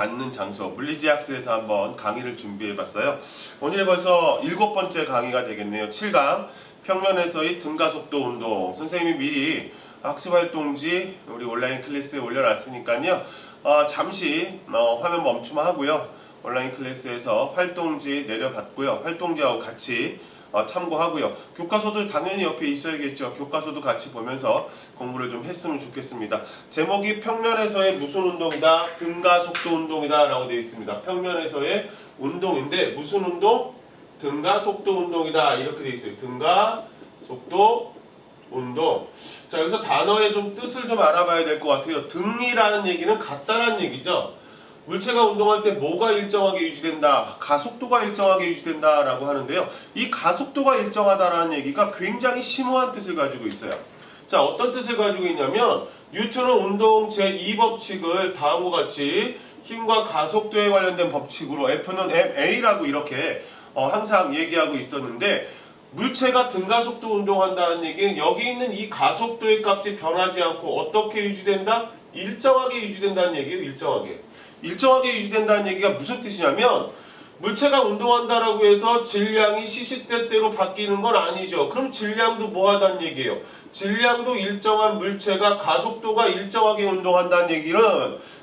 않는 장소 물리지학실에서 한번 강의를 준비해봤어요. 오늘이 벌써 7번째 강의가 되겠네요. 7강 평면에서의 등가속도 운동. 선생님이 미리 학습활동지 우리 온라인 클래스에 올려놨으니까요. 잠시 화면 멈춤하고요. 온라인 클래스에서 활동지 내려받고요. 활동지하고 같이 참고하고요. 교과서도 당연히 옆에 있어야겠죠. 교과서도 같이 보면서 공부를 좀 했으면 좋겠습니다. 제목이 평면에서의 무슨 운동이다? 등가속도 운동이다 라고 되어 있습니다. 평면에서의 운동인데 무슨 운동? 등가속도 운동이다 이렇게 되어 있어요. 등가속도 운동. 자, 여기서 단어의 좀 뜻을 좀 알아봐야 될 것 같아요. 등이라는 얘기는 같다라는 얘기죠. 물체가 운동할 때 뭐가 일정하게 유지된다? 가속도가 일정하게 유지된다 라고 하는데요. 이 가속도가 일정하다라는 얘기가 굉장히 심오한 뜻을 가지고 있어요. 자, 어떤 뜻을 가지고 있냐면 뉴턴은 운동 제2법칙을 다음과 같이 힘과 가속도에 관련된 법칙으로 F는 ma라고 이렇게 항상 얘기하고 있었는데, 물체가 등가속도 운동한다는 얘기는 여기 있는 이 가속도의 값이 변하지 않고 어떻게 유지된다? 일정하게 유지된다는 얘기예요. 일정하게 유지된다는 얘기가 무슨 뜻이냐면, 물체가 운동한다라고 해서 질량이 시시때때로 바뀌는 건 아니죠. 그럼 질량도 뭐하다는 얘기예요? 질량도 일정한 물체가 가속도가 일정하게 운동한다는 얘기는,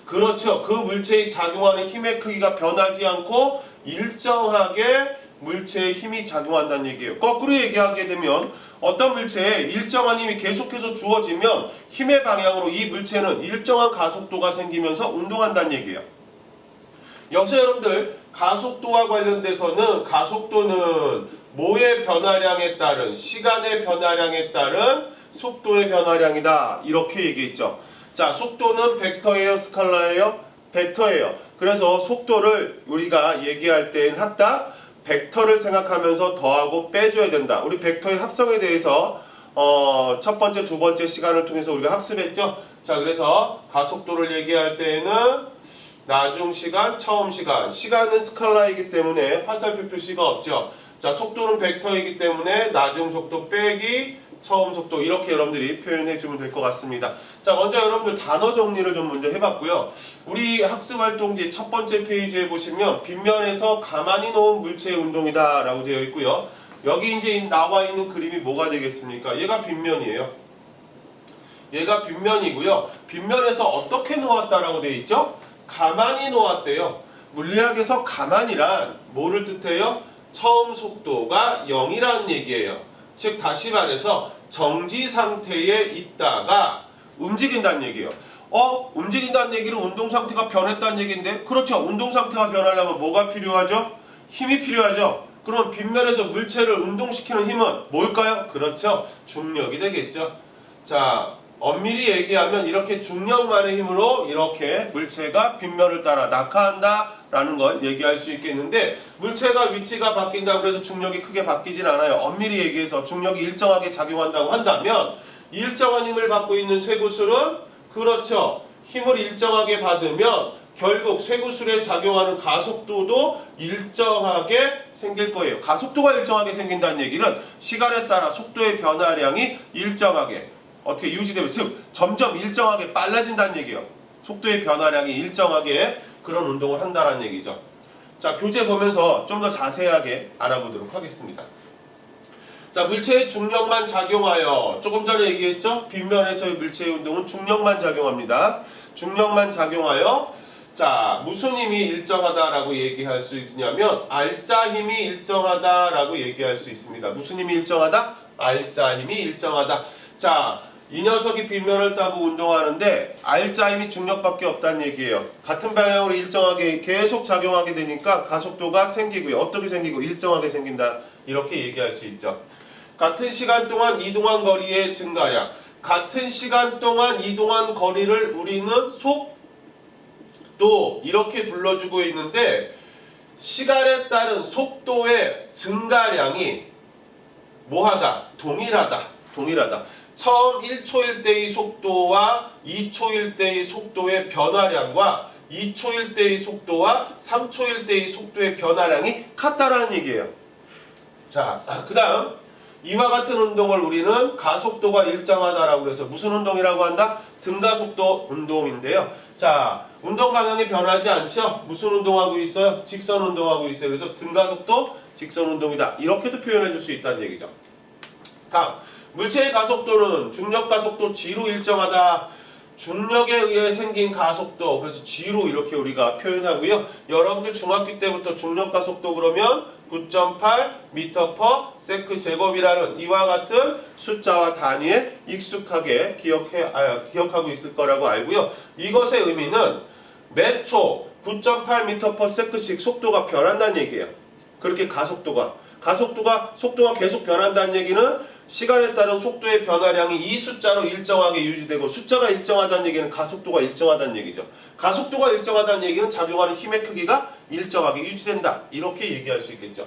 그렇죠. 그 물체에 작용하는 힘의 크기가 변하지 않고 일정하게 물체에 힘이 작용한다는 얘기예요. 거꾸로 얘기하게 되면 어떤 물체에 일정한 힘이 계속해서 주어지면 힘의 방향으로 이 물체는 일정한 가속도가 생기면서 운동한다는 얘기예요. 여기서 여러분들 가속도와 관련돼서는 가속도는 뭐의 변화량에 따른, 시간의 변화량에 따른 속도의 변화량이다 이렇게 얘기했죠. 자, 속도는 벡터예요, 스칼라예요? 벡터예요. 그래서 속도를 우리가 얘기할 때는 합다 벡터를 생각하면서 더하고 빼줘야 된다. 우리 벡터의 합성에 대해서 첫 번째, 두 번째 시간을 통해서 우리가 학습했죠. 자, 그래서 가속도를 얘기할 때에는 나중 시간, 처음 시간. 시간은 스칼라이기 때문에 화살표 표시가 없죠. 자, 속도는 벡터이기 때문에 나중 속도 빼기 처음 속도, 이렇게 여러분들이 표현해 주면 될 것 같습니다. 자, 먼저 여러분들 단어 정리를 좀 먼저 해봤고요. 우리 학습활동지 첫 번째 페이지에 보시면 빗면에서 가만히 놓은 물체의 운동이다 라고 되어 있고요. 여기 이제 나와 있는 그림이 뭐가 되겠습니까? 얘가 빗면이에요. 얘가 빗면이고요. 빗면에서 어떻게 놓았다라고 되어 있죠? 가만히 놓았대요. 물리학에서 가만이란 뭐를 뜻해요? 처음 속도가 0이라는 얘기예요. 즉 다시 말해서 정지 상태에 있다가 움직인다는 얘기예요. 움직인다는 얘기는 운동 상태가 변했다는 얘기인데, 그렇죠. 운동 상태가 변하려면 뭐가 필요하죠? 힘이 필요하죠. 그럼 빗면에서 물체를 운동시키는 힘은 뭘까요? 그렇죠. 중력이 되겠죠. 자, 엄밀히 얘기하면 이렇게 중력만의 힘으로 이렇게 물체가 빗면을 따라 낙하한다 라는 걸 얘기할 수 있겠는데, 물체가 위치가 바뀐다고 해서 중력이 크게 바뀌진 않아요. 엄밀히 얘기해서 중력이 일정하게 작용한다고 한다면 일정한 힘을 받고 있는 쇠구슬은, 그렇죠, 힘을 일정하게 받으면 결국 쇠구슬에 작용하는 가속도도 일정하게 생길 거예요. 가속도가 일정하게 생긴다는 얘기는 시간에 따라 속도의 변화량이 일정하게 어떻게 유지되면, 즉 점점 일정하게 빨라진다는 얘기예요. 속도의 변화량이 일정하게 그런 운동을 한다는 얘기죠. 자, 교재 보면서 좀 더 자세하게 알아보도록 하겠습니다. 자, 물체의 중력만 작용하여, 조금 전에 얘기했죠? 빗면에서의 물체의 운동은 중력만 작용합니다. 중력만 작용하여, 자, 무슨 힘이 일정하다라고 얘기할 수 있냐면 알짜 힘이 일정하다라고 얘기할 수 있습니다. 무슨 힘이 일정하다? 알짜 힘이 일정하다. 자, 이 녀석이 빗면을 따고 운동하는데 알짜 힘이 중력밖에 없다는 얘기예요. 같은 방향으로 일정하게 계속 작용하게 되니까 가속도가 생기고요. 어떻게 생기고? 일정하게 생긴다. 이렇게 얘기할 수 있죠. 같은 시간 동안 이동한 거리의 증가량. 같은 시간 동안 이동한 거리를 우리는 속도 이렇게 불러주고 있는데, 시간에 따른 속도의 증가량이 뭐하다? 동일하다. 처음 1초일 때의 속도와 2초일 때의 속도의 변화량과 2초일 때의 속도와 3초일 때의 속도의 변화량이 같다라는 얘기예요. 자, 그 다음 이와 같은 운동을 우리는 가속도가 일정하다라고 해서 무슨 운동이라고 한다? 등가속도 운동인데요. 자, 운동 방향이 변하지 않죠? 무슨 운동하고 있어요? 직선 운동하고 있어요. 그래서 등가속도 직선 운동이다. 이렇게도 표현해 줄 수 있다는 얘기죠. 다음, 물체의 가속도는 중력 가속도 G로 일정하다. 중력에 의해 생긴 가속도, 그래서 G로 이렇게 우리가 표현하고요. 여러분들 중학교 때부터 중력 가속도 그러면 9.8m/s 제곱이라는 이와 같은 숫자와 단위에 익숙하게 기억하고 있을 거라고 알고요. 이것의 의미는 매 초 9.8m/s씩 속도가 변한다는 얘기예요. 그렇게 속도가 계속 변한다는 얘기는 시간에 따른 속도의 변화량이 이 숫자로 일정하게 유지되고, 숫자가 일정하다는 얘기는 가속도가 일정하다는 얘기죠. 가속도가 일정하다는 얘기는 작용하는 힘의 크기가 일정하게 유지된다. 이렇게 얘기할 수 있겠죠.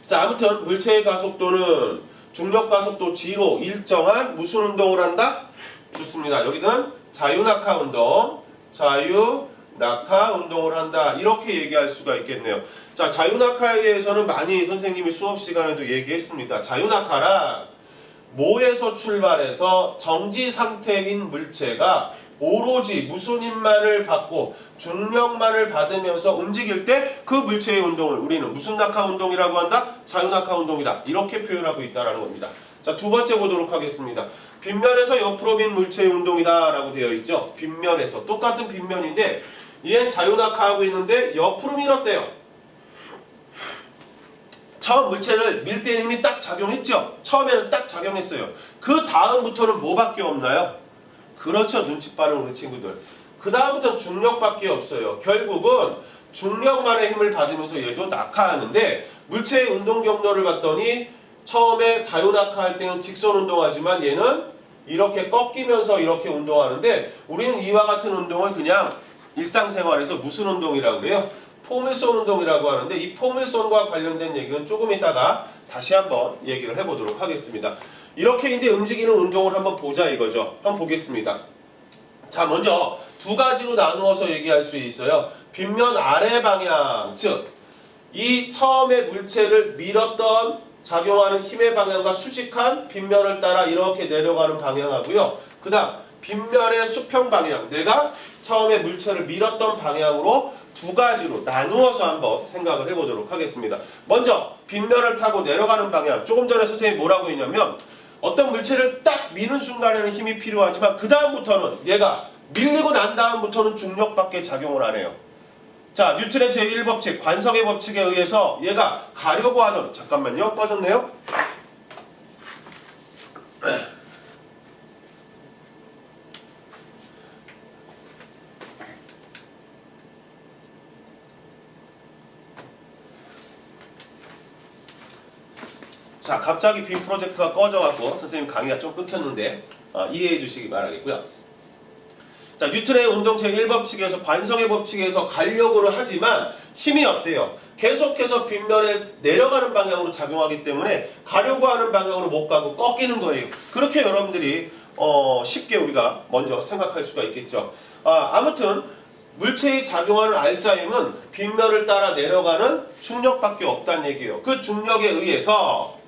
자, 아무튼 물체의 가속도는 중력 가속도 G로 일정한 무슨 운동을 한다? 좋습니다. 여기는 자유낙하 운동을 한다. 이렇게 얘기할 수가 있겠네요. 자, 자유낙하에 대해서는 많이 선생님이 수업 시간에도 얘기했습니다. 자유낙하란 모에서 출발해서 정지 상태인 물체가 오로지 무슨 힘만을 받고 중력만을 받으면서 움직일 때 그 물체의 운동을 우리는 무슨 낙하 운동이라고 한다? 자유낙하 운동이다. 이렇게 표현하고 있다는 겁니다. 자, 두 번째 보도록 하겠습니다. 빗면에서 옆으로 빈 물체의 운동이다 라고 되어 있죠. 빗면에서 똑같은 빗면인데 얘는 자유낙하하고 있는데 옆으로 밀었대요. 처음 물체를 밀 때 힘이 딱 작용했죠. 처음에는 딱 작용했어요. 그 다음부터는 뭐밖에 없나요? 그렇죠. 눈치 빠른 우리 친구들. 그 다음부터는 중력밖에 없어요. 결국은 중력만의 힘을 받으면서 얘도 낙하하는데, 물체의 운동 경로를 봤더니 처음에 자유낙하할 때는 직선 운동하지만 얘는 이렇게 꺾이면서 이렇게 운동하는데, 우리는 이와 같은 운동을 그냥 일상생활에서 무슨 운동이라고 그래요? 포물선 운동이라고 하는데, 이 포물선과 관련된 얘기는 조금 이따가 다시 한번 얘기를 해보도록 하겠습니다. 이렇게 이제 움직이는 운동을 한번 보자 이거죠. 한번 보겠습니다. 자, 먼저 두 가지로 나누어서 얘기할 수 있어요. 빗면 아래 방향, 즉 이 처음에 물체를 밀었던 작용하는 힘의 방향과 수직한 빗면을 따라 이렇게 내려가는 방향하고요. 그 다음 빗면의 수평 방향, 내가 처음에 물체를 밀었던 방향으로 두 가지로 나누어서 한번 생각을 해보도록 하겠습니다. 먼저 빗면을 타고 내려가는 방향, 조금 전에 선생님이 뭐라고 했냐면 어떤 물체를 딱 미는 순간에는 힘이 필요하지만 그 다음부터는 얘가 밀리고 난 다음부터는 중력밖에 작용을 안 해요. 자, 뉴턴의 제1법칙, 관성의 법칙에 의해서 얘가 가려고 하던, 잠깐만요, 꺼졌네요. 자, 갑자기 빔 프로젝트가 꺼져갖고 선생님 강의가 좀 끊겼는데 이해해 주시기 바라겠고요. 자, 뉴턴의 운동 제1법칙에서 관성의 법칙에서 가려고를 하지만 힘이 어때요? 계속해서 빗면에 내려가는 방향으로 작용하기 때문에 가려고 하는 방향으로 못 가고 꺾이는 거예요. 그렇게 여러분들이 쉽게 우리가 먼저 생각할 수가 있겠죠. 아무튼 물체에 작용하는 알짜임은 빗면을 따라 내려가는 중력밖에 없다는 얘기예요. 그 중력에 의해서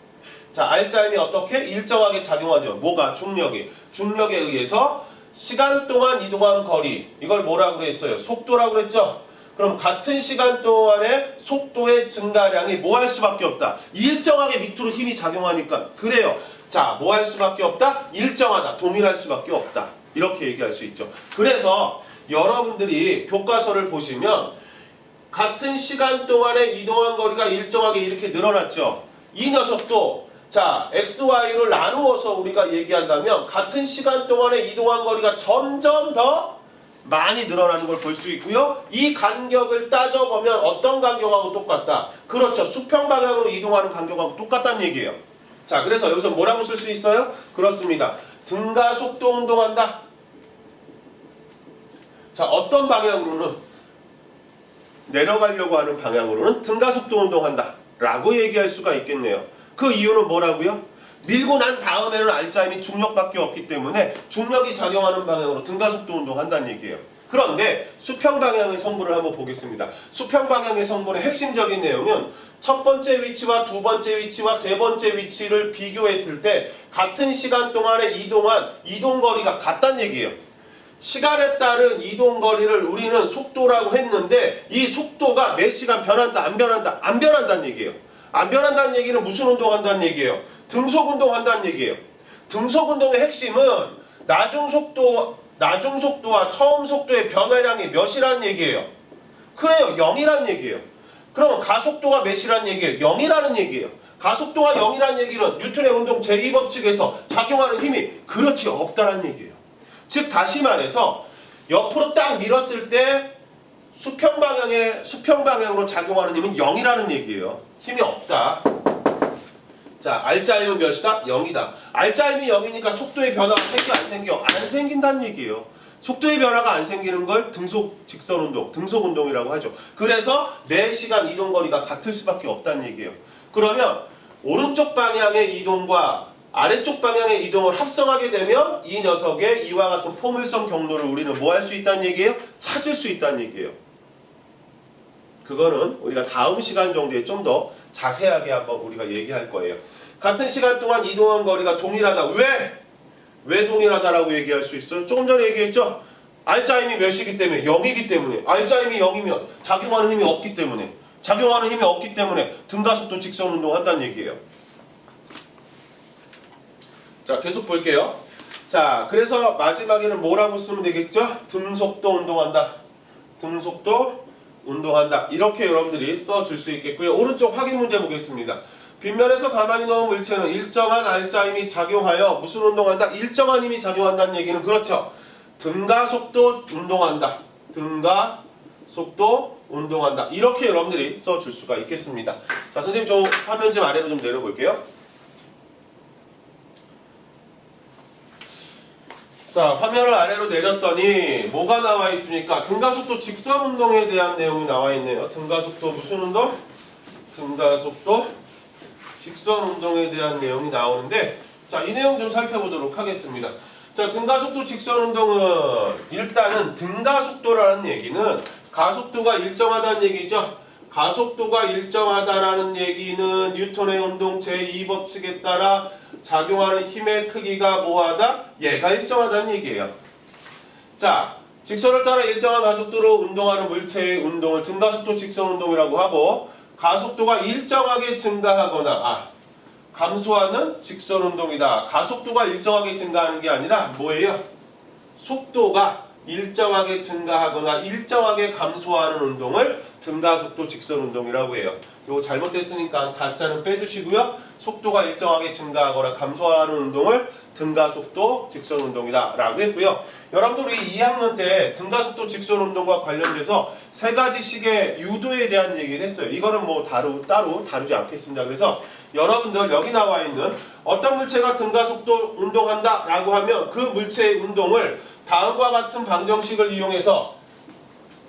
자, 알짜임이 어떻게? 일정하게 작용하죠. 뭐가? 중력에 의해서 시간 동안 이동한 거리, 이걸 뭐라고 그랬어요? 속도라고 그랬죠? 그럼 같은 시간 동안의 속도의 증가량이 뭐 할 수밖에 없다? 일정하게 밑으로 힘이 작용하니까. 그래요. 자, 뭐 할 수밖에 없다? 일정하다. 동일할 수밖에 없다. 이렇게 얘기할 수 있죠. 그래서 여러분들이 교과서를 보시면 같은 시간 동안에 이동한 거리가 일정하게 이렇게 늘어났죠. 이 녀석도 자, x, y를 나누어서 우리가 얘기한다면 같은 시간 동안에 이동한 거리가 점점 더 많이 늘어나는 걸 볼 수 있고요. 이 간격을 따져보면 어떤 간격하고 똑같다? 그렇죠. 수평 방향으로 이동하는 간격하고 똑같다는 얘기예요. 자, 그래서 여기서 뭐라고 쓸 수 있어요? 그렇습니다. 등가속도 운동한다. 자, 어떤 방향으로는? 내려가려고 하는 방향으로는 등가속도 운동한다 라고 얘기할 수가 있겠네요. 그 이유는 뭐라고요? 밀고 난 다음에는 알짜임이 중력밖에 없기 때문에 중력이 작용하는 방향으로 등가속도 운동한다는 얘기예요. 그런데 수평 방향의 성분을 한번 보겠습니다. 수평 방향의 성분의 핵심적인 내용은 첫 번째 위치와 두 번째 위치와 세 번째 위치를 비교했을 때 같은 시간 동안에 이동한 이동거리가 같다는 얘기예요. 시간에 따른 이동 거리를 우리는 속도라고 했는데 이 속도가 매 시간 변한다, 안 변한다, 안 변한다는 얘기예요. 안 변한다는 얘기는 무슨 운동한다는 얘기예요? 등속 운동한다는 얘기예요. 등속 운동의 핵심은 나중 속도와 처음 속도의 변화량이 몇이라는 얘기예요. 그래요, 0이라는 얘기예요. 그럼 가속도가 몇이라는 얘기예요? 0이라는 얘기예요. 가속도가 0이라는 얘기는 뉴턴의 운동 제2법칙에서 작용하는 힘이 그렇지 없다는 얘기예요. 즉 다시 말해서 옆으로 딱 밀었을 때 수평 방향으로 작용하는 힘은 0이라는 얘기예요. 힘이 없다. 자, R자임은 몇이다? 0이다. R자임이 0이니까 속도의 변화가 생겨 안 생겨? 안 생긴다는 얘기예요. 속도의 변화가 안 생기는 걸 등속 직선 운동, 등속 운동이라고 하죠. 그래서 매 시간 이동 거리가 같을 수밖에 없다는 얘기예요. 그러면 오른쪽 방향의 이동과 아래쪽 방향의 이동을 합성하게 되면 이 녀석의 이와 같은 포물선 경로를 우리는 뭐 할 수 있다는 얘기예요? 찾을 수 있다는 얘기예요. 그거는 우리가 다음 시간 정도에 좀 더 자세하게 한번 우리가 얘기할 거예요. 같은 시간 동안 이동한 거리가 동일하다. 왜 동일하다라고 얘기할 수 있어요? 조금 전에 얘기했죠? R자임이 몇이기 때문에? 0이기 때문에. R자임이 0이면 작용하는 힘이 없기 때문에. 작용하는 힘이 없기 때문에 등가속도 직선 운동 한다는 얘기예요. 자, 계속 볼게요. 자, 그래서 마지막에는 뭐라고 쓰면 되겠죠? 등속도 운동한다. 등속도 운동한다. 이렇게 여러분들이 써줄 수 있겠고요. 오른쪽 확인 문제 보겠습니다. 빗면에서 가만히 놓은 물체는 일정한 R자임이 작용하여 무슨 운동한다? 일정한 힘이 작용한다는 얘기는 그렇죠. 등가속도 운동한다. 등가속도 운동한다. 이렇게 여러분들이 써줄 수가 있겠습니다. 자, 선생님 저 화면 좀 아래로 좀 내려볼게요. 자, 화면을 아래로 내렸더니 뭐가 나와 있습니까? 등가속도 직선 운동에 대한 내용이 나와 있네요. 등가속도 무슨 운동? 등가속도 직선 운동에 대한 내용이 나오는데, 자, 이 내용 좀 살펴보도록 하겠습니다. 자, 등가속도 직선 운동은 일단은 등가속도라는 얘기는 가속도가 일정하다는 얘기죠. 가속도가 일정하다라는 얘기는 뉴턴의 운동 제2법칙에 따라 작용하는 힘의 크기가 뭐하다? 얘가 일정하다는 얘기예요. 자, 직선을 따라 일정한 가속도로 운동하는 물체의 운동을 등가속도 직선 운동이라고 하고, 가속도가 일정하게 증가하거나 감소하는 직선 운동이다. 가속도가 일정하게 증가하는 게 아니라 뭐예요? 속도가 일정하게 증가하거나 일정하게 감소하는 운동을 등가속도 직선 운동이라고 해요. 이거 잘못됐으니까 가짜는 빼주시고요. 속도가 일정하게 증가하거나 감소하는 운동을 등가속도 직선 운동이다 라고 했고요. 여러분들 우리 2학년 때 등가속도 직선 운동과 관련돼서 세 가지씩의 유도에 대한 얘기를 했어요. 이거는 뭐 따로 다루지 않겠습니다. 그래서 여러분들 여기 나와 있는 어떤 물체가 등가속도 운동한다 라고 하면 그 물체의 운동을 다음과 같은 방정식을 이용해서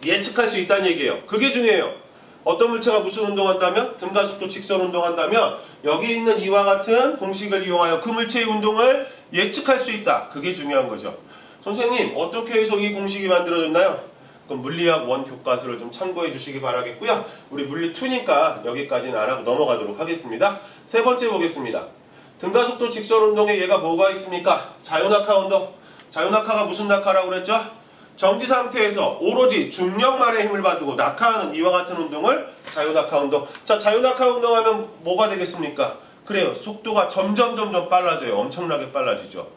예측할 수 있다는 얘기예요. 그게 중요해요. 어떤 물체가 무슨 운동한다면? 등가속도 직선 운동한다면 여기 있는 이와 같은 공식을 이용하여 그 물체의 운동을 예측할 수 있다. 그게 중요한 거죠. 선생님 어떻게 해서 이 공식이 만들어졌나요? 그럼 물리학 원 교과서를 좀 참고해 주시기 바라겠고요. 우리 물리 2니까 여기까지는 안 하고 넘어가도록 하겠습니다. 세 번째 보겠습니다. 등가속도 직선 운동에 얘가 뭐가 있습니까? 자유낙하 운동. 자유낙하가 무슨 낙하라고 그랬죠? 정지 상태에서 오로지 중력만의 힘을 받고 낙하하는 이와 같은 운동을 자유낙하 운동. 자, 자유낙하 운동하면 뭐가 되겠습니까? 그래요. 속도가 점점 빨라져요. 엄청나게 빨라지죠.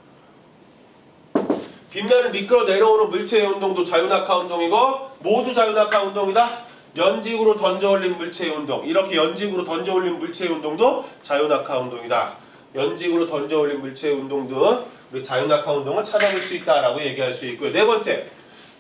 빗면을 미끄러 내려오는 물체의 운동도 자유낙하 운동이고 모두 자유낙하 운동이다. 연직으로 던져 올린 물체의 운동. 이렇게 연직으로 던져 올린 물체의 운동도 자유낙하 운동이다. 연직으로 던져 올린 물체의 운동도 우리 자유낙하 운동을 찾아볼 수 있다라고 얘기할 수 있고요. 네 번째,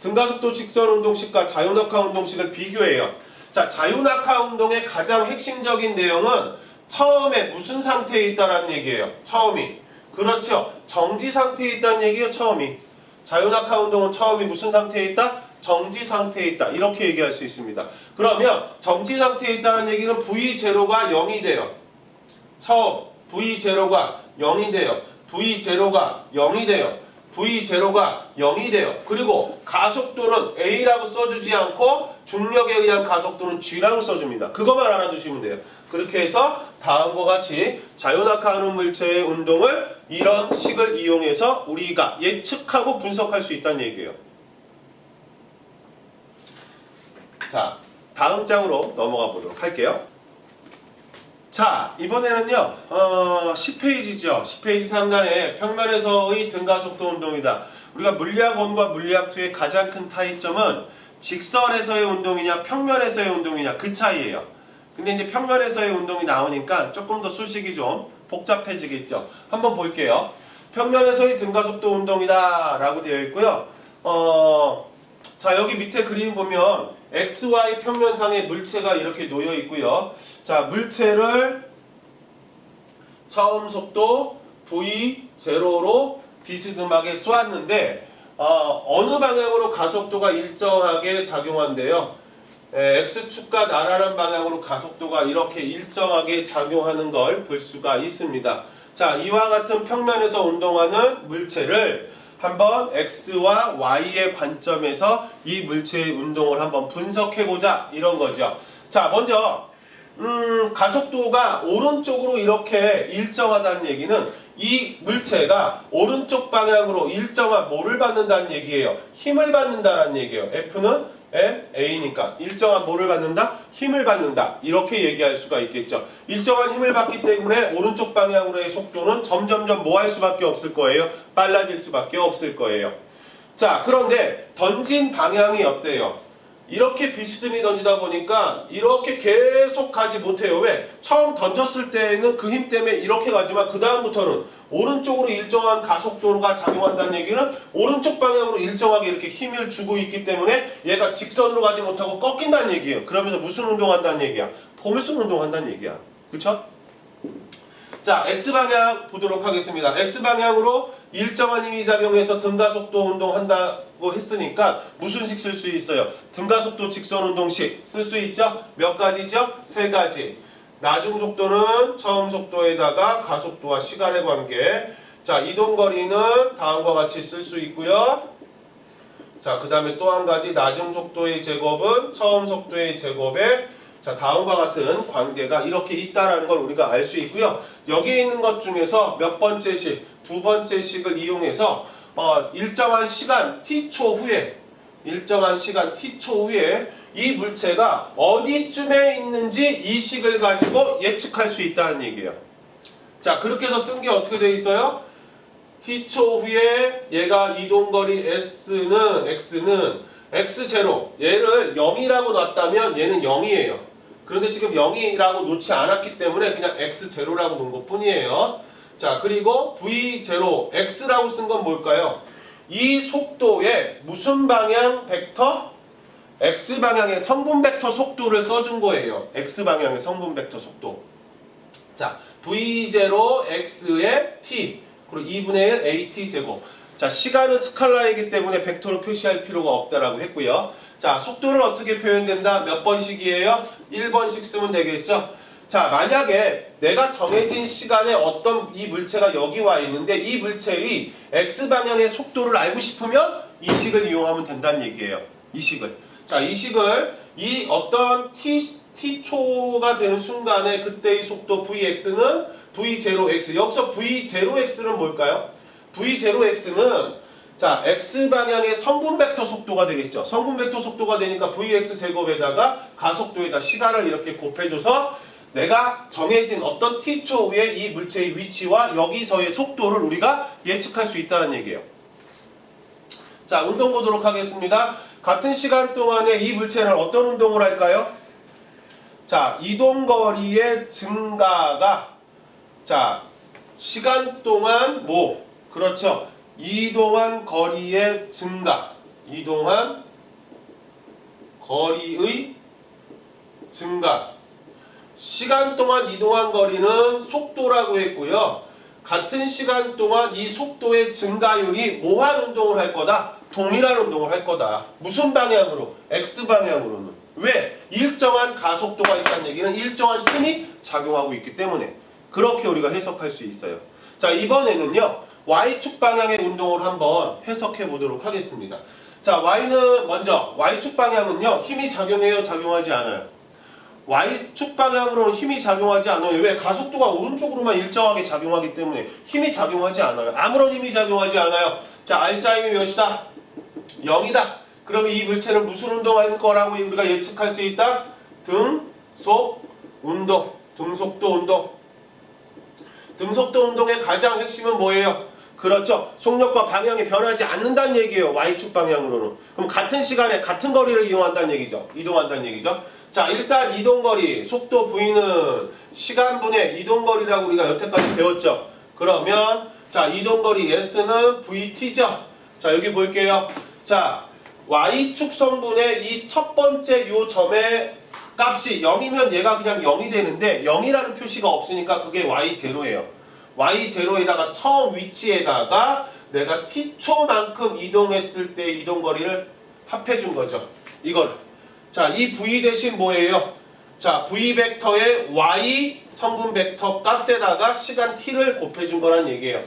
등가속도 직선 운동식과 자유낙하 운동식을 비교해요. 자, 자유낙하 운동의 가장 핵심적인 내용은 처음에 무슨 상태에 있다라는 얘기예요. 처음이. 그렇죠. 정지 상태에 있다는 얘기예요. 처음이. 자유낙하 운동은 처음이 무슨 상태에 있다? 정지 상태에 있다. 이렇게 얘기할 수 있습니다. 그러면 정지 상태에 있다는 얘기는 V0가 0이 돼요. 처음 V0가 0이 돼요. V0가 0이 돼요. V0가 0이 돼요. 그리고 가속도는 A라고 써주지 않고 중력에 의한 가속도는 G라고 써줍니다. 그것만 알아두시면 돼요. 그렇게 해서 다음과 같이 자유낙하하는 물체의 운동을 이런 식을 이용해서 우리가 예측하고 분석할 수 있다는 얘기예요. 자, 다음 장으로 넘어가 보도록 할게요. 자, 이번에는요, 10페이지죠. 10페이지 상단에 평면에서의 등가속도 운동이다. 우리가 물리학 1과 물리학 2의 가장 큰 차이점은 직선에서의 운동이냐, 평면에서의 운동이냐, 그 차이예요. 근데 이제 평면에서의 운동이 나오니까 조금 더 수식이 좀 복잡해지겠죠. 한번 볼게요. 평면에서의 등가속도 운동이다 라고 되어 있고요. 자, 여기 밑에 그림 보면 XY 평면상의 물체가 이렇게 놓여 있고요. 자, 물체를 처음 속도 V0로 비스듬하게 쏘았는데 어느 방향으로 가속도가 일정하게 작용한대요. X축과 나란한 방향으로 가속도가 이렇게 일정하게 작용하는 걸 볼 수가 있습니다. 자, 이와 같은 평면에서 운동하는 물체를 한번 X와 Y의 관점에서 이 물체의 운동을 한번 분석해보자, 이런 거죠. 자, 먼저 가속도가 오른쪽으로 이렇게 일정하다는 얘기는 이 물체가 오른쪽 방향으로 일정한 뭐를 받는다는 얘기예요? 힘을 받는다는 얘기예요. F는 A니까 일정한 뭐를 받는다? 힘을 받는다. 이렇게 얘기할 수가 있겠죠. 일정한 힘을 받기 때문에 오른쪽 방향으로의 속도는 점점점 뭐 할 수밖에 없을 거예요? 빨라질 수밖에 없을 거예요. 자, 그런데 던진 방향이 어때요? 이렇게 비스듬히 던지다 보니까 이렇게 계속 가지 못해요. 왜? 처음 던졌을 때는 그 힘 때문에 이렇게 가지만 그 다음부터는 오른쪽으로 일정한 가속도가 작용한다는 얘기는 오른쪽 방향으로 일정하게 이렇게 힘을 주고 있기 때문에 얘가 직선으로 가지 못하고 꺾인다는 얘기예요. 그러면서 무슨 운동한다는 얘기야? 포물선 운동한다는 얘기야. 그쵸? 자, X방향 보도록 하겠습니다. X방향으로 일정한 힘이 작용해서 등가속도 운동한다고 했으니까 무슨 식 쓸 수 있어요? 등가속도 직선운동식 쓸 수 있죠? 몇 가지죠? 세 가지. 나중 속도는 처음 속도에다가 가속도와 시간의 관계. 자, 이동거리는 다음과 같이 쓸 수 있고요. 자, 그 다음에 또 한 가지 나중 속도의 제곱은 처음 속도의 제곱에 자, 다음과 같은 관계가 이렇게 있다라는 걸 우리가 알 수 있고요. 여기에 있는 것 중에서 몇 번째 식, 두 번째 식을 이용해서 일정한 시간 t초 후에 이 물체가 어디쯤에 있는지 이 식을 가지고 예측할 수 있다는 얘기예요. 자, 그렇게 해서 쓴 게 어떻게 되어 있어요? t초 후에 얘가 이동거리 x는 x0, 얘를 0이라고 놨다면 얘는 0이에요. 그런데 지금 0이라고 놓지 않았기 때문에 그냥 x0라고 놓은 것 뿐이에요. 자, 그리고 v0, x라고 쓴 건 뭘까요? 이 속도에 무슨 방향 벡터? x방향의 성분 벡터 속도를 써준 거예요. x방향의 성분 벡터 속도. 자, v0 x의 t, 그리고 2분의 1 at 제곱. 자, 시간은 스칼라이기 때문에 벡터로 표시할 필요가 없다라고 했고요. 자, 속도는 어떻게 표현된다? 몇 번씩이에요? 1번씩 쓰면 되겠죠? 자, 만약에 내가 정해진 시간에 어떤 이 물체가 여기 와 있는데 이 물체의 x방향의 속도를 알고 싶으면 이 식을 이용하면 된다는 얘기예요. 이 식을. 자, 이 식을 이 어떤 t초가 되는 순간에 그때의 속도 vx는 v0x. 여기서 v0x는 뭘까요? v0x는 자, x방향의 성분 벡터 속도가 되겠죠. 성분 벡터 속도가 되니까 vx 제곱에다가 가속도에다 시간을 이렇게 곱해줘서 내가 정해진 어떤 t초 후에 이 물체의 위치와 여기서의 속도를 우리가 예측할 수 있다는 얘기예요. 자, 운동 보도록 하겠습니다. 같은 시간 동안에 이 물체는 어떤 운동을 할까요? 자, 이동거리의 증가가 자, 시간 동안 뭐? 그렇죠. 이동한 거리의 증가. 이동한 거리의 증가. 시간 동안 이동한 거리는 속도라고 했고요. 같은 시간 동안 이 속도의 증가율이 뭐한 운동을 할 거다? 동일한 운동을 할 거다. 무슨 방향으로? X방향으로는. 왜? 일정한 가속도가 있다는 얘기는 일정한 힘이 작용하고 있기 때문에 그렇게 우리가 해석할 수 있어요. 자, 이번에는요. Y축 방향의 운동을 한번 해석해 보도록 하겠습니다. 자, Y는 먼저 Y축 방향은요. 힘이 작용해요? 작용하지 않아요? Y축 방향으로는 힘이 작용하지 않아요. 왜? 가속도가 오른쪽으로만 일정하게 작용하기 때문에 힘이 작용하지 않아요. 아무런 힘이 작용하지 않아요. 자, R자 힘이 몇이다? 0이다. 그러면 이 물체는 무슨 운동할 거라고 우리가 예측할 수 있다? 등속 운동, 등속도 운동. 등속도 운동의 가장 핵심은 뭐예요? 그렇죠. 속력과 방향이 변하지 않는다는 얘기예요. Y축 방향으로는. 그럼 같은 시간에 같은 거리를 이용한다는 얘기죠. 이동한다는 얘기죠. 자, 일단 이동거리, 속도 V는 시간분의 이동거리라고 우리가 여태까지 배웠죠. 그러면 자, 이동거리 S는 VT죠. 자, 여기 볼게요. 자, Y축성분의 이 첫 번째 요 점의 값이 0이면 얘가 그냥 0이 되는데 0이라는 표시가 없으니까 그게 Y0예요. Y0에다가 처음 위치에다가 내가 T초만큼 이동했을 때 이동거리를 합해준 거죠. 이걸. 자, 이 V 대신 뭐예요? 자, V 벡터의 Y 성분 벡터 값에다가 시간 T를 곱해준 거란 얘기예요.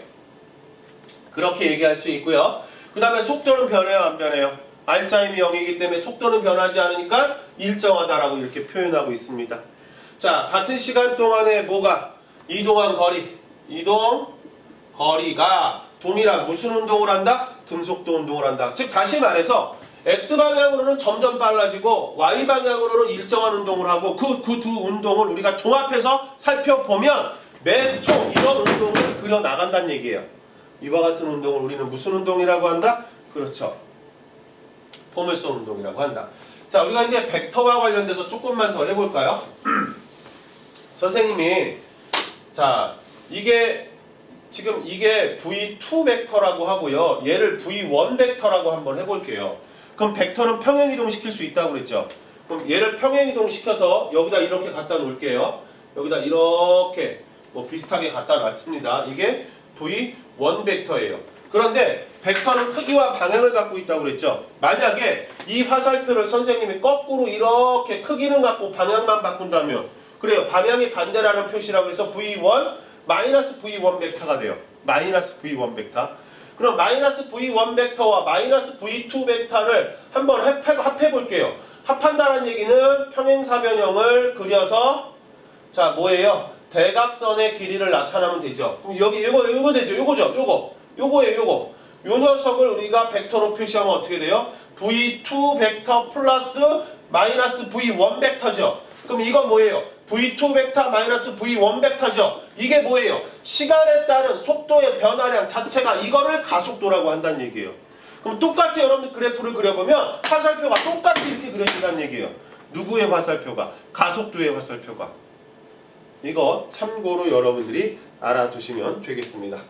그렇게 얘기할 수 있고요. 그 다음에 속도는 변해요, 안 변해요? R자임이 0이기 때문에 속도는 변하지 않으니까 일정하다라고 이렇게 표현하고 있습니다. 자, 같은 시간 동안에 뭐가? 이동한 거리. 이동 거리가 동일한 무슨 운동을 한다? 등속도 운동을 한다. 즉 다시 말해서 X방향으로는 점점 빨라지고 Y방향으로는 일정한 운동을 하고 그 두 운동을 우리가 종합해서 살펴보면 매 초 이런 운동을 그려나간다는 얘기예요. 이와 같은 운동을 우리는 무슨 운동이라고 한다? 그렇죠. 포물선 운동이라고 한다. 자, 우리가 이제 벡터와 관련돼서 조금만 더 해볼까요? 선생님이 자, 지금 이게 V2 벡터라고 하고요. 얘를 V1 벡터라고 한번 해볼게요. 그럼 벡터는 평행 이동시킬 수 있다고 그랬죠. 그럼 얘를 평행 이동시켜서 여기다 이렇게 갖다 놓을게요. 여기다 이렇게 뭐 비슷하게 갖다 놨습니다. 이게 V1 벡터예요. 그런데 벡터는 크기와 방향을 갖고 있다고 그랬죠. 만약에 이 화살표를 선생님이 거꾸로 이렇게 크기는 갖고 방향만 바꾼다면 그래요. 방향이 반대라는 표시라고 해서 V1 마이너스 V1 벡터가 돼요. 마이너스 V1 벡터. 그럼 마이너스 V1 벡터와 마이너스 V2 벡터를 한번 합해볼게요. 합한다는 얘기는 평행사변형을 그려서 자 뭐예요? 대각선의 길이를 나타나면 되죠. 그럼 여기 요거 되죠. 요거죠. 요거예요. 요거. 요 녀석을 우리가 벡터로 표시하면 어떻게 돼요? V2 벡터 플러스 마이너스 V1 벡터죠. 그럼 이건 뭐예요? V2 벡터 마이너스 V1 벡터죠. 이게 뭐예요? 시간에 따른 속도의 변화량 자체가 이거를 가속도라고 한다는 얘기예요. 그럼 똑같이 여러분들 그래프를 그려보면 화살표가 똑같이 이렇게 그려진다는 얘기예요. 누구의 화살표가? 가속도의 화살표가. 이거 참고로 여러분들이 알아두시면 되겠습니다.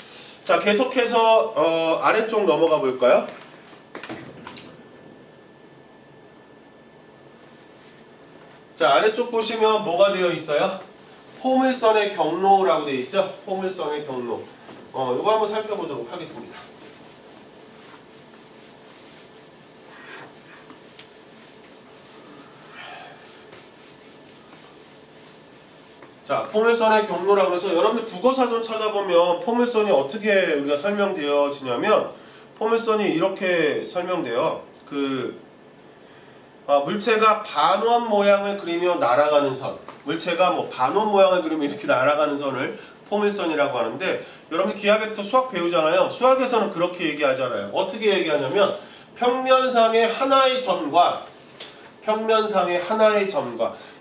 자, 계속해서 아래쪽 넘어가 볼까요? 자, 아래쪽 보시면 뭐가 되어 있어요? 포물선의 경로라고 되어 있죠? 포물선의 경로. 이거 한번 살펴보도록 하겠습니다. 자, 포물선의 경로라고 해서 여러분들 국어사전 찾아보면 포물선이 어떻게 우리가 설명되어지냐면 포물선이 이렇게 설명돼요. 물체가 반원 모양을 그리며 날아가는 선. 물체가 뭐 반원 모양을 그리며 이렇게 날아가는 선을 포물선이라고 하는데 여러분들 기하 벡터 수학 배우잖아요. 수학에서는 그렇게 얘기하잖아요. 어떻게 얘기하냐면 평면상의 하나의 점과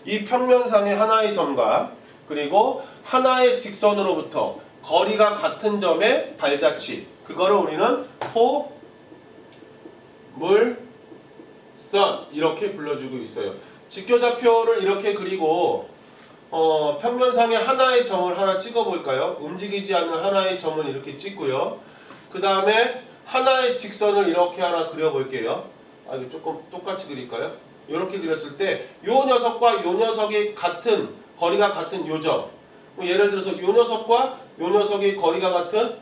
이 평면상의 하나의 점과 그리고 하나의 직선으로부터 거리가 같은 점의 발자취, 그거를 우리는 포물선 이렇게 불러주고 있어요. 직교좌표를 이렇게 그리고 평면상의 하나의 점을 하나 찍어볼까요? 움직이지 않는 하나의 점을 이렇게 찍고요. 그 다음에 하나의 직선을 이렇게 하나 그려볼게요. 이거 조금 똑같이 그릴까요? 이렇게 그렸을 때 요 녀석과 요 녀석이 거리가 같은 요 점. 예를 들어서 요 녀석과 요 녀석이 거리가 같은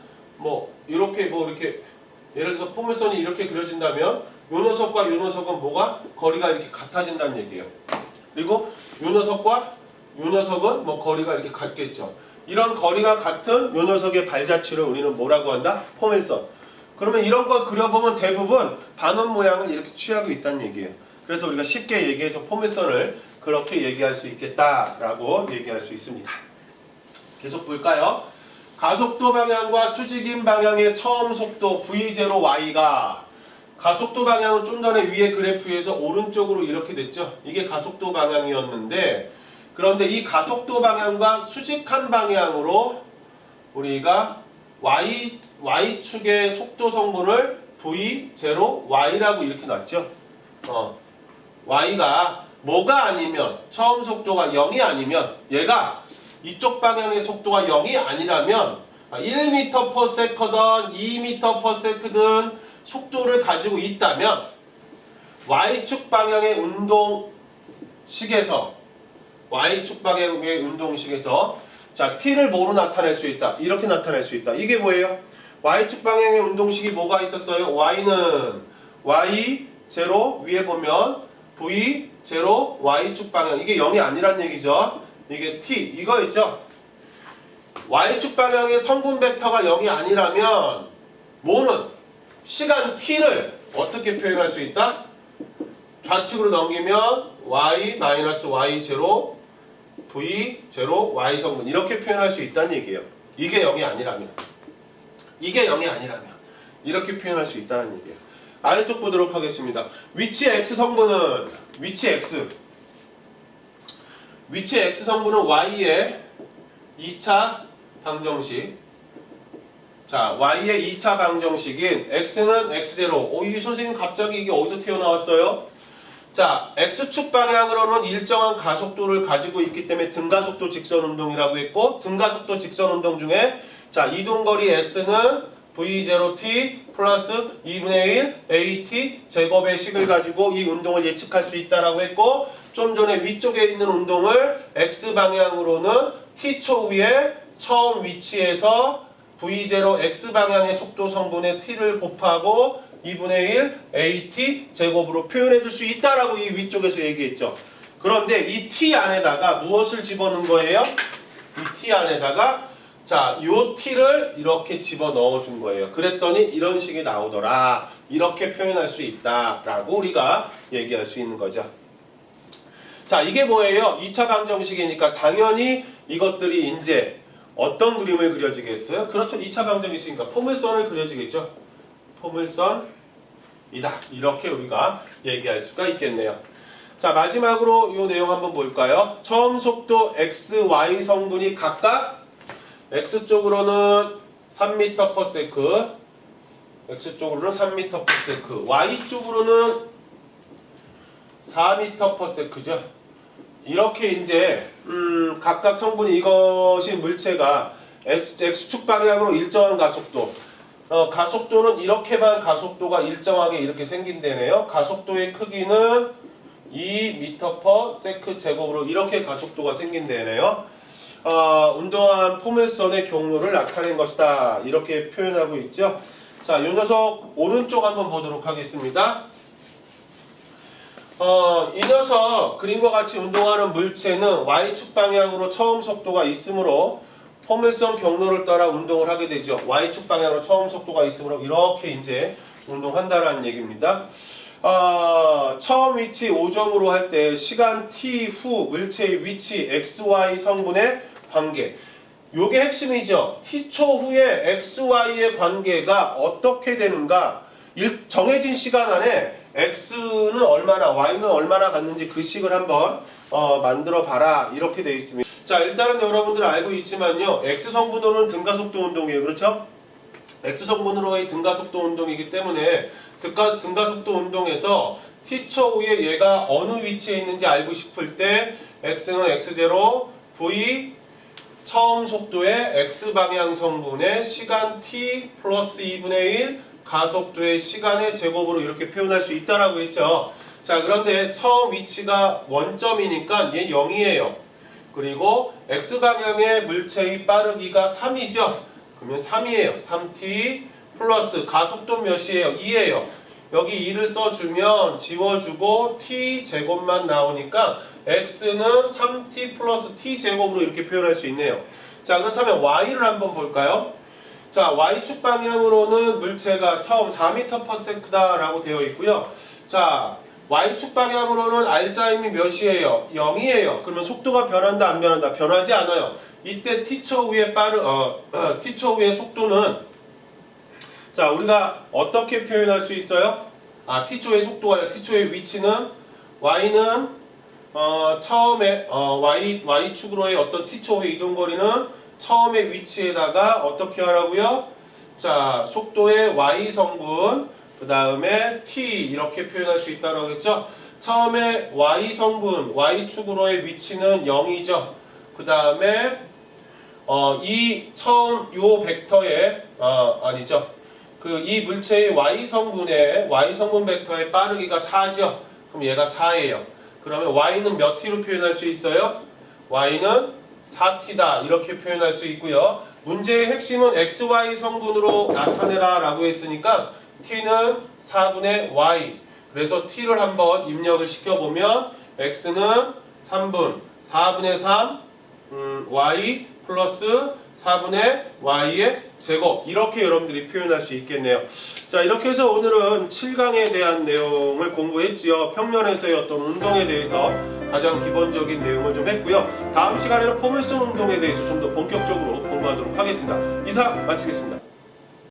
이렇게 예를 들어서 포물선이 이렇게 그려진다면 요 녀석과 요 녀석은 뭐가? 거리가 이렇게 같아진다는 얘기예요. 그리고 요 녀석과 요 녀석은 거리가 이렇게 같겠죠. 이런 거리가 같은 요 녀석의 발자취를 우리는 뭐라고 한다? 포물선. 그러면 이런 걸 그려보면 대부분 반원 모양을 이렇게 취하고 있다는 얘기예요. 그래서 우리가 쉽게 얘기해서 포물선을 그렇게 얘기할 수 있겠다라고 얘기할 수 있습니다. 계속 볼까요? 가속도 방향과 수직인 방향의 처음 속도 V0y가 가속도 방향은 좀 전에 위에 그래프에서 오른쪽으로 이렇게 됐죠. 이게 가속도 방향이었는데 그런데 이 가속도 방향과 수직한 방향으로 우리가 Y축의 속도 성분을 V0Y라고 이렇게 놨죠. Y가 뭐가 아니면 처음 속도가 0이 아니면 얘가 이쪽 방향의 속도가 0이 아니라면 1m/s든 2m/s든 속도를 가지고 있다면 Y축 방향의 운동식에서 자 T를 뭐로 나타낼 수 있다? 이렇게 나타낼 수 있다. 이게 뭐예요? Y축 방향의 운동식이 뭐가 있었어요? Y는 Y0 위에 보면 V0 Y축 방향 이게 0이 아니란 얘기죠. 이게 T 이거 있죠? Y축 방향의 성분 벡터가 0이 아니라면 뭐는 시간 T를 어떻게 표현할 수 있다? 좌측으로 넘기면 Y-Y0 V0 Y 성분 이렇게 표현할 수 있다는 얘기예요. 이게 0이 아니라면 이렇게 표현할 수 있다는 얘기예요. 아래쪽 보도록 하겠습니다. 위치 X 성분은 위치 X 성분은 Y의 2차 방정식. 자, Y의 2차 방정식인 X는 X대로. 이 선생님 갑자기 이게 어디서 튀어나왔어요? 자, X축 방향으로는 일정한 가속도를 가지고 있기 때문에 등가속도 직선운동이라고 했고 등가속도 직선운동 중에 자, 이동거리 S는 V0t 플러스 2분의 1 AT 제곱의 식을 가지고 이 운동을 예측할 수 있다라고 했고 좀 전에 위쪽에 있는 운동을 X방향으로는 T초 위에 처음 위치에서 V0 X방향의 속도 성분의 T를 곱하고 2분의 1 AT 제곱으로 표현해 줄 수 있다라고 이 위쪽에서 얘기했죠. 그런데 이 T 안에다가 무엇을 집어넣은 거예요? 이 T 안에다가 자, 요 T를 이렇게 집어넣어 준 거예요. 그랬더니 이런 식이 나오더라. 이렇게 표현할 수 있다라고 우리가 얘기할 수 있는 거죠. 자, 이게 뭐예요? 2차 방정식이니까 당연히 이것들이 이제 어떤 그림을 그려지겠어요? 그렇죠. 2차 방정식이니까 포물선을 그려지겠죠. 포물선이다. 이렇게 우리가 얘기할 수가 있겠네요. 자, 마지막으로 이 내용 한번 볼까요? 처음 속도 X, Y 성분이 각각 X쪽으로는 3m/s, X쪽으로는 3m/s, Y쪽으로는 4m/s죠. 이렇게 이제 각각 성분이 이것이 물체가 X축 방향으로 일정한 가속도 가속도는 이렇게만 가속도가 일정하게 이렇게 생긴다네요. 가속도의 크기는 2m/s 제곱으로 이렇게 가속도가 생긴다네요. 운동한 포물선의 경로를 나타낸 것이다. 이렇게 표현하고 있죠. 자, 이 녀석 오른쪽 한번 보도록 하겠습니다. 이 녀석 그림과 같이 운동하는 물체는 Y축 방향으로 처음 속도가 있으므로 포물선 경로를 따라 운동을 하게 되죠. Y축 방향으로 처음 속도가 있으므로 이렇게 이제 운동한다라는 얘기입니다. 처음 위치 5점으로 할 때 시간 t 후 물체의 위치 xy 성분의 관계. 요게 핵심이죠. t초 후에 xy의 관계가 어떻게 되는가? 정해진 시간 안에 x는 얼마나 y는 얼마나 갔는지 그 식을 한번 만들어 봐라. 이렇게 되어 있습니다. 자, 일단은 여러분들 알고 있지만요. x성분으로는 등가속도 운동이에요. 그렇죠? x성분으로의 등가속도 운동이기 때문에 등가속도 운동에서 t초 후에 얘가 어느 위치에 있는지 알고 싶을 때 x는 x0 v 처음 속도의 x방향 성분의 시간 t 플러스 2분의 1 가속도의 시간의 제곱으로 이렇게 표현할 수 있다라고 했죠. 자, 그런데 처음 위치가 원점이니까 얘 0이에요. 그리고 x방향의 물체의 빠르기가 3이죠. 그러면 3이에요. 3t 플러스 가속도 몇이에요? 2예요. 여기 2를 써주면 지워주고 t 제곱만 나오니까 x는 3t 플러스 t 제곱으로 이렇게 표현할 수 있네요. 자, 그렇다면 y를 한번 볼까요? 자, y축 방향으로는 물체가 처음 4m/s다 라고 되어 있고요. 자, y축 방향으로는 r자임이 몇이에요? 0이에요. 그러면 속도가 변한다 안 변한다? 변하지 않아요. 이때 t초 후에 t초 후의 속도는 자, 우리가 어떻게 표현할 수 있어요? t초의 속도와요. t초의 위치는 y는 처음에 y축으로의 어떤 t초의 이동거리는 처음의 위치에다가 어떻게 하라고요? 자, 속도의 y성분 그 다음에 t 이렇게 표현할 수 있다고 했죠. 처음에 y성분 y축으로의 위치는 0이죠. 그 다음에 이 처음 요 벡터의 아니죠. 이 물체의 y성분 벡터의 빠르기가 4죠. 그럼 얘가 4예요. 그러면 y는 몇 t로 표현할 수 있어요? y는 4t다 이렇게 표현할 수 있고요. 문제의 핵심은 xy 성분으로 나타내라 라고 했으니까 t는 4분의 y. 그래서 t를 한번 입력을 시켜보면 x는 3분 4분의 3 y 플러스 4분의 y의 제곱 이렇게 여러분들이 표현할 수 있겠네요. 자, 이렇게 해서 오늘은 7강에 대한 내용을 공부했지요. 평면에서의 어떤 운동에 대해서 가장 기본적인 내용을 좀 했고요. 다음 시간에는 포물선 운동에 대해서 좀 더 본격적으로 공부하도록 하겠습니다. 이상 마치겠습니다.